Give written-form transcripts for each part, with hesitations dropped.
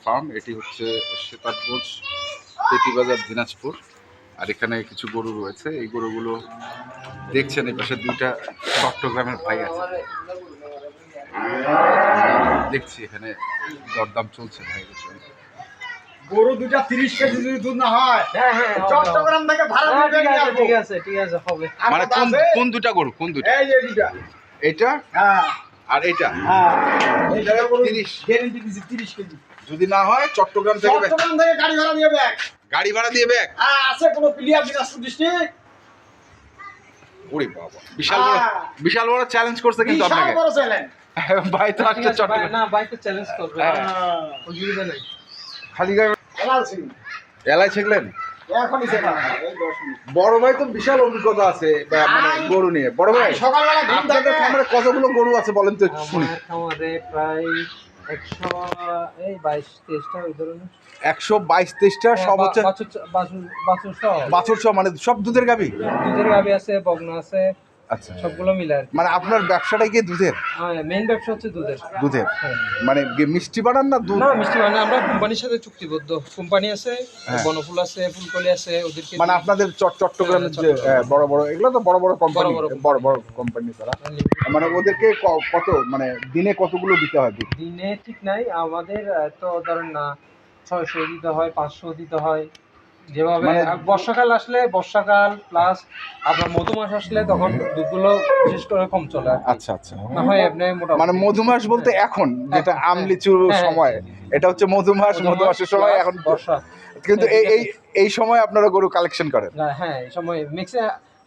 Farm. এটি হচ্ছে সেতারগঞ্জ তেতিবাজার দিনাজপুর। আর এখানে কিছু গরু রয়েছে, এই গরুগুলো দেখছেন এই পাশে দুইটা চট্টগ্রামের ভাই আছে, দেখছি এখানে দরদাম চলছে ভাইয়ের সঙ্গে। গরু দুটা 30 কেজি যদি দুধ না হয়, হ্যাঁ হ্যাঁ, চট্টগ্রাম থেকে ভাড়া দিবেন। ঠিক আছে ঠিক আছে হবে। মানে কোন দুটা গরু? কোন দুটা? এই যে দুটা, এটা হ্যাঁ আর এটা। হ্যাঁ, এই এটা গরু 30 গ্যারান্টি দিছি 30 কেজি। যদি না হয় চট্টগ্রাম থেকে চট্টগ্রাম থেকে গাড়ি ভাড়া দিয়ে ব্যাগ। গাড়ি ভাড়া দিয়ে ব্যাগ। হ্যাঁ, আছে কোনো প্লেয়ার দিনাজপুর ডিস্ট্রিক্ট। ওরে বাবা, বিশাল বড় চ্যালেঞ্জ করছে কিন্তু বিশাল আপনাকে। বড় চ্যালেঞ্জ। ভাই তো আসছে চট্টগ্রাম। না ভাই তো চ্যালেঞ্জ করবে, হ্যাঁ। অসুবিধা নাই। খালি গায়ে এলালসি এলাই ছিলেন। এখনই সেটা এই 10 মিনিট। বড় ভাই তো বিশাল অভিজ্ঞতা আছে মানে গরু নিয়ে। বড় ভাই, সকালবেলা ঘুম আপনাদের থেকে খামারে কতগুলো গরু আছে বলেন তো একটু শুনি। আমার খামারে প্রায় 122-23টা ওই ধরনের। 122-23টা সব হচ্ছে বাছুর সহ, মানে সব দুধের গাভী। দুধের গাভী আছে, বকনা আছে, আচ্ছা, সবগুলো মিলে আর কি। মানে আপনার ব্যবসাটাই কি দুধের? হ্যাঁ, মেইন ব্যবসা হচ্ছে দুধের। দুধের হ্যাঁ। মানে মিষ্টি বানান না দুধ? না মিষ্টি মানে আমরা কোম্পানির সাথে চুক্তিবদ্ধ। কোম্পানি আছে, হ্যাঁ। বনফুল আছে, ফুলকলি আছে, ওদেরকে মানে আপনাদের চট্টগ্রামের যে চট্টগ্রাম। বড় বড়, এগুলো তো বড় বড় কোম্পানি, বড় বড় বড় কোম্পানি তারা। মানে ওদেরকে কত, মানে দিনে কতগুলো দিতে হয় দুধ? দিনে ঠিক নাই আমাদের, তো ধরেন না 600 দিতে হয়, 500 দিতে হয়, যেভাবে মানে বর্ষাকাল আসলে, বর্ষাকাল প্লাস আপনার মধুমাস আসলে তখন দুধগুলো বিশেষ করে কম চলে আর কি। আচ্ছা আচ্ছা, না হয় আপনি মোটামুটি মানে মধুমাস বলতে এখন যেটা হ্যাঁ, আম লিচুর হ্যাঁ, সময়, এটা হচ্ছে মধুমাসের সময় এখন। বর্ষা। কিন্তু এই সময় আপনারা গরু কালেকশন করেন? না, হ্যাঁ এই সময় মিক্সে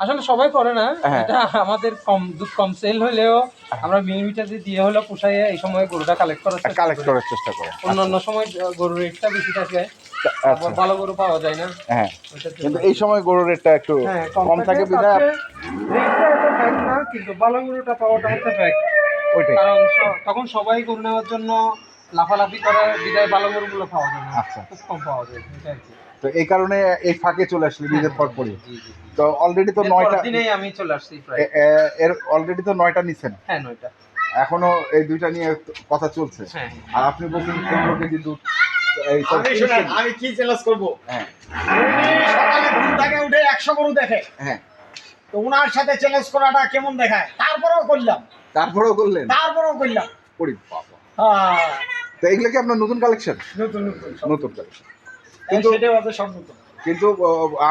আসলে সবাই করে না, হ্যাঁ। এটা আমাদের দুধ কম সেল হলেও আমরা মিটারে দিয়ে হলেও পোষাইয়ে এই সময় গরুটা কালেক্ট করার চেষ্টা করেন। অন্যান্য সময় গরুর রেটটা বেশি থাকে, আচ্ছা, ভালো গরু পাওয়া যায় না। হ্যাঁ, ওইটার জন্য। কিন্তু এই সময় গরুর রেটটা একটু হ্যাঁ, কম থাকে বিধায় রেটটা এত ফ্যাক্ট না, কিন্তু ভালো গরুটা পাওয়াটা হচ্ছে ফ্যাক্ট। ওইটাই। কারণ তখন সবাই গরু নেওয়ার জন্য লাফালাফি করে, বিদায় ভালো গরুগুলো পাওয়া যায় না, আচ্ছা। খুব কম পাওয়া যায়, এটা আর কি। তো এই কারণে এই ফাঁকে চলে আসলে নিজের পর পরে। জি, জি। তো অলরেডি তো এর 9টা, পরের দিনেই আমি চলে আসছি প্রায়। এর অলরেডি তো 9টা নিছেন, হ্যাঁ 9টা। এখনো এই দুইটা নিয়ে কথা চলছে। হ্যাঁ। আর আপনি বলছেন 15 কেজি দুধ, এই তো আমি 30 শুনেন, কেজি। আমি কি চ্যালেঞ্জ করব? হ্যাঁ উনি সকালে ঘুম থেকে উঠে 100 গরু দেখে, হ্যাঁ, তো ওনার সাথে চ্যালেঞ্জ করাটা কেমন দেখায়? তারপরেও করলাম, তারপরেও করলেন? করলাম। ওরে বাবা, হ্যাঁ, তো এগুলো কি আপনার নতুন কালেকশন? নতুন নতুন সব। নতুন কালেকশন। কিন্তু সেটাও আছে সব নতুন। কিন্তু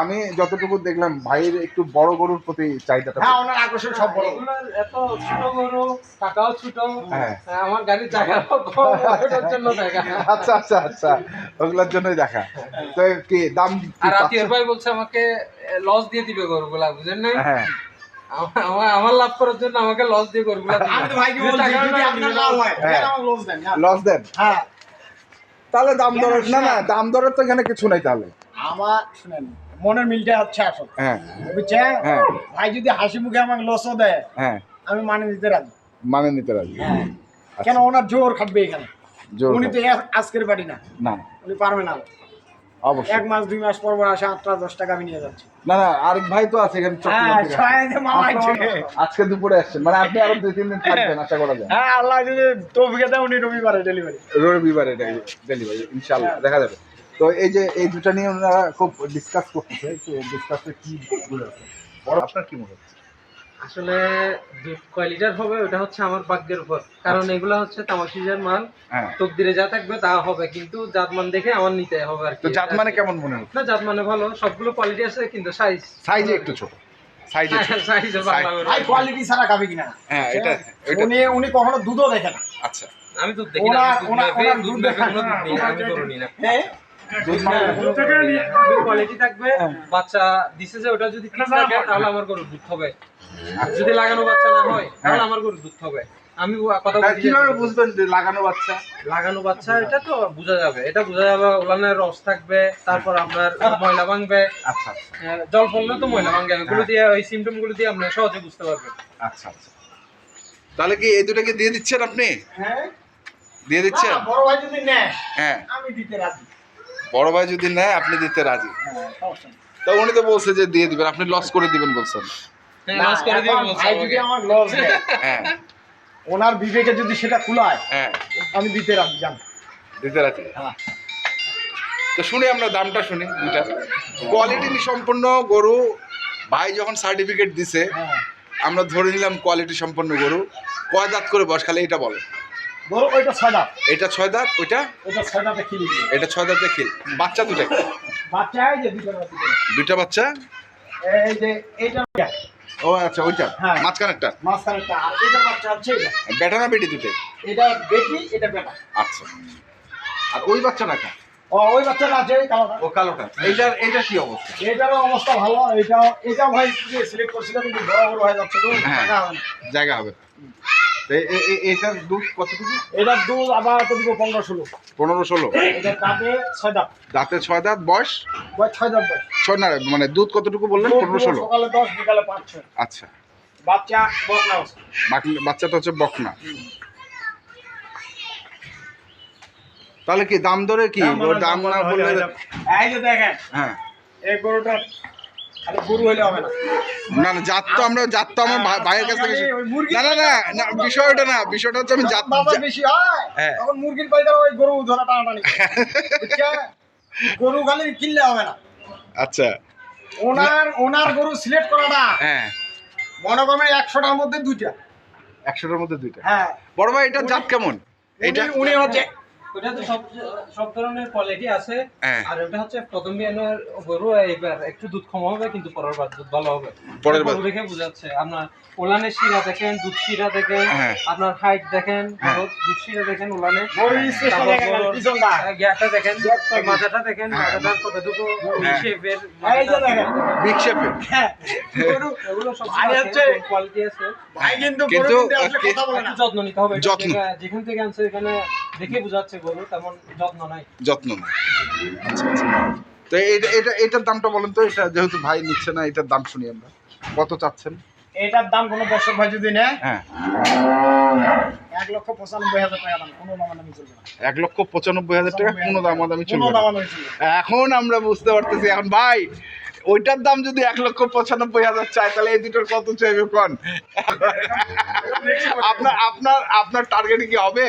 আমি যতটুকু দেখলাম ভাইয়ের একটু বড় গরুর প্রতি চাহিদাটা। হ্যাঁ, ওনার আকর্ষণ সব বড়। এগুলোর এত ছোট গরু, টাকাও ছোট, হ্যাঁ। আমার গাড়ির জায়গাও কম, ওটার জন্য দেখা। আচ্ছা আচ্ছা আচ্ছা, ওগুলোর জন্যই দেখা। তো কি দাম কি আর রাতির পাচ্ছেন? ভাই বলছে আমাকে লস দিয়ে দিবে গরুগুলা, বুঝেন না? হ্যাঁ, আমার লাভ করার জন্য আমাকে লস দিয়ে গরুগুলা দিবে। আমি তো ভাইকে বলছি যদি আপনার লাভ হয় হ্যাঁ। তাহলে আমাকে লস দেন। লস দেন? হ্যাঁ, তাহলে দাম দরের না দাম দরের তো এখানে কিছু নাই তাহলে। আমার শুনেন, মনের মিলটা হচ্ছে আসল, হ্যাঁ বুঝছেন? হ্যাঁ ভাই যদি হাসি মুখে আমাকে লসও দেয়, হ্যাঁ, আমি মানে নিতে রাজি। মানে নিতে রাজি। কেন ওনার জোর খাটবে এখানে, জোর উনি তো খাটবে। আজকের বাড়ি না, না উনি পারবে না। অবশ্যই 1 মাস 2 মাস পর পর আসে 8-10 টাকা আমি নিয়ে যাচ্ছি। না না, আরেক ভাই তো আছে এখানে চট্টগ্রাম থেকে। আজকে দুপুরে আসছেন, মানে আপনি আরো 2-3 দিন থাকবেন আশা করা যায়। হ্যাঁ, আল্লাহ যদি তৌফিক দেয় উনি রবিবারে ডেলিভারি। রবিবারে ডেলিভারি ইনশাআল্লাহ দেখা যাবে। তো এই যে এই দুটা নিয়ে ওনারা খুব ডিসকাস করতেছে, ডিসকাসে কি বলে বড় আপনার কি মনে হচ্ছে? আসলে দুধ কয় লিটার হবে ওটা হচ্ছে আমার ভাগ্যের উপর, কারণ এগুলো হচ্ছে তামাশিজের মাল, হ্যাঁ, তকদিরে যা থাকবে তা হবে, কিন্তু জাতমান দেখে আমার নিতে হবে আর কি। তো জাত মানে কেমন মনে হচ্ছে? না, জাতমানে ভালো, সবগুলো কোয়ালিটি আছে, কিন্তু সাইজে একটু ছোট, সাইজে ছোট। সাইজে বাংলা গরু। ভাই কোয়ালিটি ছাড়া খাবে কিনা? হ্যাঁ, এটা উনি কখনো দুধও দেখে না। আচ্ছা, আমি দুধ দেখি না, ওনার দুধ দুধ দেখে দেখা- কোনো দুধ নিই না, আমি গরু নিই না। হ্যাঁ, দুধ মানে কোয়ালিটি থাকবে, বাচ্চা দিছে যে ওটা যদি ঠিক থাকে তাহলে আমার গরুর দুধ হবে, আর যদি লাগানো বাচ্চা না হয় তাহলে আমার গরুর দুধ হবে। আমি কথা বলছি, কিভাবে বুঝবেন যে লাগানো বাচ্চা? লাগানো বাচ্চা এটা তো বোঝা যাবে, ওলানের রস থাকবে, তারপর আপনার ময়লা ভাঙবে, আচ্ছা জল পড়লে তো ময়লা ভাঙবে, ওগুলো দিয়ে ওই সিমটম গুলো দিয়ে আপনি সহজে বুঝতে পারবেন। আচ্ছা আচ্ছা, তাহলে কি এই দুটাকে দিয়ে দিচ্ছেন আপনি? হ্যাঁ, দিয়ে দিচ্ছেন? না, বড় ভাই যদি নেয় হ্যাঁ, আমি দিতে রাজি। বড় ভাই যদি নেয় আপনি দিতে রাজি? হ্যাঁ, সমস্যা নেই। তো উনি তো বলছে যে দিয়ে দিবেন, আপনি লস করে দিবেন বলছেন। না, লস করে দিবে এখন বলছে ভাই যদি আমাকে। আমার লস দেয়, হ্যাঁ ওনার বিবেকে যদি সেটা কুলায়, হ্যাঁ, আমি দিতে রাজি। জান, দিতে রাজি। হ্যাঁ। তো শুনি আমরা দামটা শুনি দুইটা। কোয়ালিটি সম্পন্ন গরু ভাই যখন সার্টিফিকেট দিছে হ্যাঁ। আমরা ধরে নিলাম কোয়ালিটি সম্পন্ন গরু। কয় দাঁত করে বয়স, খালি এটা বলে। গরু ওইটা 6 দাঁত, এটা 6 দাঁত, ওইটা ওইটা 6 দাঁতে খিলি দিয়ে। এটা 6 দাঁতে খিল। বাচ্চা দুটা, বাচ্চা এই যে দুইটা বাচ্চা। এই যে এইটা ও আচ্ছা, ওইটা হ্যাঁ। মাঝখানেরটা মাঝখানেরটা, আর এটা বাচ্চা হচ্ছে এটা। বেটা না বেটি দুটো? এটা বেটি, এটা বেটা। আচ্ছা, আর ওই বাচ্চাটা কা? ওই বাচ্চাটা আছে এই কালোটা। ও কালোটা। এইটার কি অবস্থা? এটারও অবস্থা ভালো। এটা ভাই সিলেক্ট করছিল, কিন্তু বড় বড় হয়ে যাচ্ছে তো হ্যাঁ। টাকা হবে না। জায়গা হবে। এটার দুধ কতটুকু? এটার দুধ আবার তো দিব 15-16। 15-16। এটা দাঁতে 6 দাঁত। দাঁতে 6 দাঁত, বয়স বয়স 6 দাঁত বয়স। 6 না, মানে দুধ কতটুকু বললেন? দুধ 15-16। সকালে 10, বিকালে 5-6। আচ্ছা, বাচ্চা বকনা আছে। বাচ্চাটা হচ্ছে বকনা। তাহলে কি দাম ধরে কি ওর দাম না বললে? এই যে দেখেন, হ্যাঁ, এই গরুটা খালি গরু হইলে হবে না। না না, জাত তো আমার ভাইয়ের কাছ থেকে ওই মুরগি না না না না, বিষয়টা না, বিষয়টা হচ্ছে আমি জাত বাজার বেশি হয়, হ্যাঁ। তখন মুরগির পাইকার ওই গরু ধরা টানাটানি করে। বুঝছেন? গরু খালি কিনলে হবে না। আচ্ছা, ওনার গরু সিলেক্ট করাটা হ্যাঁ, মনে করবেন 100টার মধ্যে 2টা। 100টার মধ্যে 2টা। হ্যাঁ, বড় ভাই, এটার জাত কেমন? এইটা উনি হচ্ছে ওটা তো সব ধরনের কোয়ালিটি আছে। হ্যাঁ। আর ওটা হচ্ছে প্রথম বিয়ানের গরু, এবার একটু দুধ কম হবে, কিন্তু পরের বার দুধ ভালো হবে। পরের বার। গরু দেখে বোঝাচ্ছে। আপনার ওলানের শিরা দেখেন, দুধ শিরা দেখেন, হ্যাঁ। আপনার হাইট দেখেন, হ্যাঁ। দুধ শিরা দেখেন ওলানে। গরু স্পেশাল তারপর দেখেন গরুর পিছনটা। গ্যাপটা দেখেন, গ্যাপটা কি? মাথাটা দেখেন, হ্যাঁ। মাথাটার কতটুকু হ্যাঁ। শেপের। এই যে দেখেন। বিগ শেপের। হ্যাঁ, গরু এগুলো সব ভাই হচ্ছে কোয়ালিটি আছে। ভাই কিন্তু গরু কিন্তু কিনতে আসলে কথা বলে না। একটু যত্ন নিতে হবে। যত্ন। যেখান থেকে আনছে এখানে দেখে বোঝাচ্ছে গরু তেমন যত্ন নাই। যত্ন নেই। আচ্ছা আচ্ছা। তো এটার দামটা বলেন তো, এটা যেহেতু ভাই নিচ্ছে না, এটার দাম শুনি আমরা। কত চাচ্ছেন? এটার দাম কোনো দর্শক ভাই যদি নেয় হ্যাঁ, 1,95,000 টাকা দাম, কোনো দামাদামি চলবে না। 1,95,000 টাকা, কোনো দামাদামি কোনো চলবে না। দামাদামি চলবে না। এখন আমরা বুঝতে পারতেছি। এখন ভাই ওইটার দাম যদি 1,95,000 চায়, তাহলে এই দুটোর কত চাইবে কোন? আপনার টার্গেট কি হবে?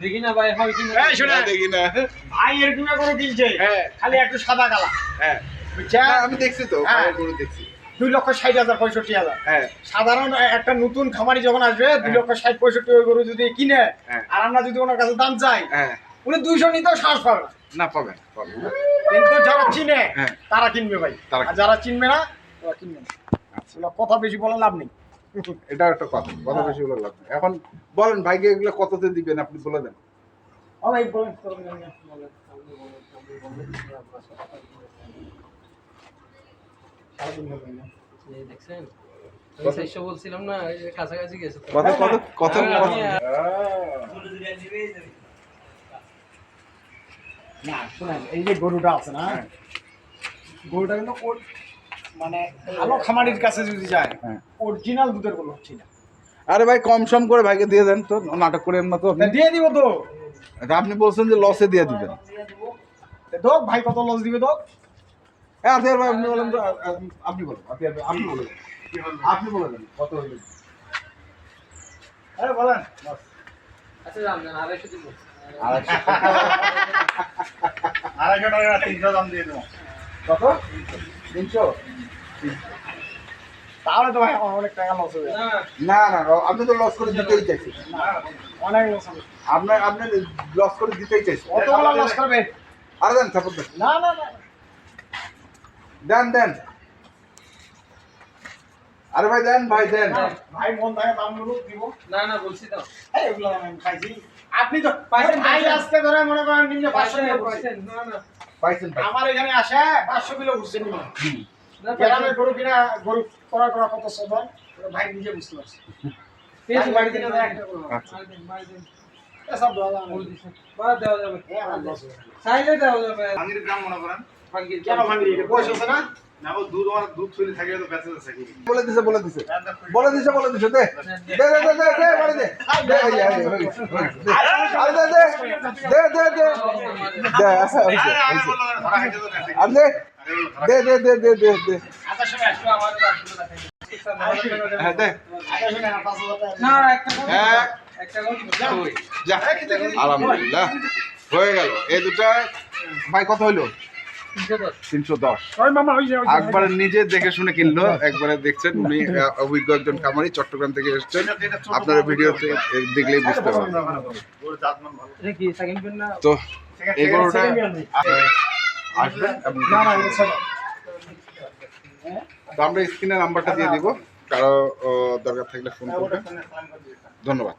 দেখি না ভাই, হয় কিনা। এই শুনে, না, দেখি না। ভাই এরকম করে কিনছে, হ্যাঁ। খালি একটু সাদা কালা। হ্যাঁ, বুঝছেন? না, আমি দেখছি তো, হ্যাঁ। ভাইয়ের গরু দেখছি। 2,60,000, 65,000। হ্যাঁ, সাধারণ একটা নতুন খামারি যখন আসবে 2,60,65 ওই গরু যদি কিনে, হ্যাঁ। আর আমরা যদি ওনার কাছে দাম চাই, হ্যাঁ, উনি 200 নিতেও সাহস পাবে না। না, পাবেন পাবেন। কিন্তু যারা চিনে হ্যাঁ। তারা কিনবে ভাই, তারা আর যারা চিনবে না তারা কিনবে না। আচ্ছা, এগুলো কথা বেশি বলে লাভ নেই। এটা একটা কথা বেশি বলে লাভ নেই। এখন বলেন ভাইকে এগুলো কততে দিবেন, আপনি বলে দেন। ও ভাই বলেন। এই দেখছেন? আমি 600 বলছিলাম না, এই যে কাছাকাছি গেছে তো। কত না শুনেন, এই যে গরুটা আছে না, হ্যাঁ। গরুটা কিন্তু মানে ভালো খামারির কাছে যদি যায়, হ্যাঁ। অরিজিনাল দুধের গরু হচ্ছে না। আরে ভাই, কম সম করে ভাইকে দিয়ে দেন তো, নাটক করেন না তো। দিয়ে দিব তো। আপনি বলছেন যে লসে দিয়ে দিবেন। দোক ভাই কত লস দিবে দোক? হ্যাঁ, ভাই আপনি বলেন তো, আপনি বলেন, আপনি বলে দেন, আপনি বলে দেন কত হইবে। আরে বলেন। আচ্ছা দাম দেন, 250 দিব। 250 টাকা 300 দাম দিয়ে দেবো। কত? 300? তাহলে তো ভাই আমার অনেক টাকা লস হবে। না, না না, আপনি তো লস করে দিতেই চাইছেন। অনেক লস হবে। আপনি লস করে দিতেই চাইছেন। কতগুলো লস করবে? আরে দেন, সাপোর্ট দেন, না না না, দেন। আরে ভাই দেন, ভাই দেন। ভাই মন থাকে দাম গুলো দিব। না বলছি তো। এই এগুলো আমি খাইছি। আপনি তো পাইছেন, ভাই পাইছেন। আজকে ধরে মনে করেন নিম্নে 500 কিলো করছেন। পাইছেন? না। পাইছেন। আমার এখানে আসে 500 কিলো ঘুরছে নিম্নে। না, গ্রামে গরু কিনা, গরু করা কত সদন ভাই নিজে বুঝতে পারছি। পেয়েছি বাড়িতে না একটা গরু। আচ্ছা। মারি দেন। এসব দেওয়া যাবে না। বলে দিছেন। বাদ দেওয়া যাবে। আমার loss হবে। চাইলে দেওয়া যাবে। ভাঙির দাম মনে করেন ভাঙ্গির কেন ভাঙি এটা বয়স আছে না? না ও দুধ আমার দুধ চলে থাকে তো বেঁচে যাচ্ছে কি বলে দিছে দে বাড়ি দে বাড়ি দে। দে আচ্ছা, হইছে। ওরা হাইতে তো দেখে আর দে দে। আচ্ছা শুনে, একটু আমার রাখতে দেখাই। হ্যাঁ দে। আচ্ছা শুনে, 5,000 টাকা। না, একটা এক, একটা দুই, যা। আলহামদুলিল্লাহ। হয়ে গেল এই দুটা ভাই কত হইলো 310 310 ওই মামা ওই যে একবারে নিজে দেখে শুনে কিনলো একবারে দেখছেন উনি অভিজ্ঞ একজন খামারি চট্টগ্রাম থেকে এসেছেন আপনার ভিডিওতে দেখলেই বুঝতে পারবেন ওর জাতমান ভালো। এটা কি সেকেন্ড পেন না তো এই গরুটা আসবে না না এটা ছোট। তো আমরা স্ক্রিনে নাম্বারটা দিয়ে দিব কারো দরকার থাকলে ফোন করবেন ধন্যবাদ